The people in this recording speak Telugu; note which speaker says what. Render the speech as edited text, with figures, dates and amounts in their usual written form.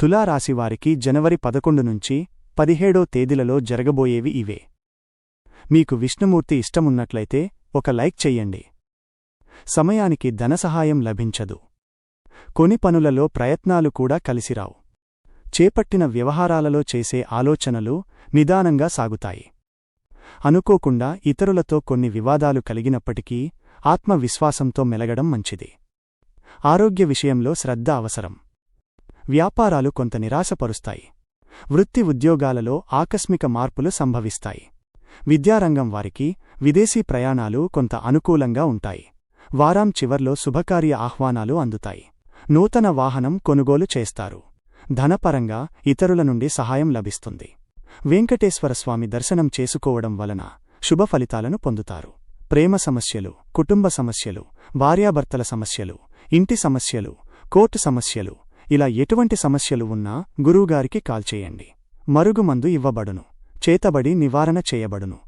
Speaker 1: తులారాశివారికి జనవరి 11 నుంచి 17 తేదీలలో జరగబోయేవి ఇవే. మీకు విష్ణుమూర్తి ఇష్టమున్నట్లయితే ఒక లైక్ చెయ్యండి. సమయానికి ధనసహాయం లభించదు. కొన్ని పనులలో ప్రయత్నాలు కూడా కలిసిరావు. చేపట్టిన వ్యవహారాలలో చేసే ఆలోచనలు నిదానంగా సాగుతాయి. అనుకోకుండా ఇతరులతో కొన్ని వివాదాలు కలిగినప్పటికీ ఆత్మవిశ్వాసంతో మెలగడం మంచిది. ఆరోగ్య విషయంలో శ్రద్ధ అవసరం. వ్యాపారాలు కొంత నిరాశపరుస్తాయి. వృత్తి ఉద్యోగాలలో ఆకస్మిక మార్పులు సంభవిస్తాయి. విద్యారంగం వారికి విదేశీ ప్రయాణాలు కొంత అనుకూలంగా ఉంటాయి. వారం చివర్లో శుభకార్య ఆహ్వానాలు అందుతాయి. నూతన వాహనం కొనుగోలు చేస్తారు. ధనపరంగా ఇతరుల నుండి సహాయం లభిస్తుంది. వెంకటేశ్వరస్వామి దర్శనం చేసుకోవడం వలన శుభ ఫలితాలను పొందుతారు. ప్రేమ సమస్యలు, కుటుంబ సమస్యలు, భార్యాభర్తల సమస్యలు, ఇంటి సమస్యలు, కోర్టు సమస్యలు, ఇలా ఎటువంటి సమస్యలు ఉన్నా గురువుగారికి కాల్ చేయండి. మరుగుమందు ఇవ్వబడును. చేతబడి నివారణ చేయబడును.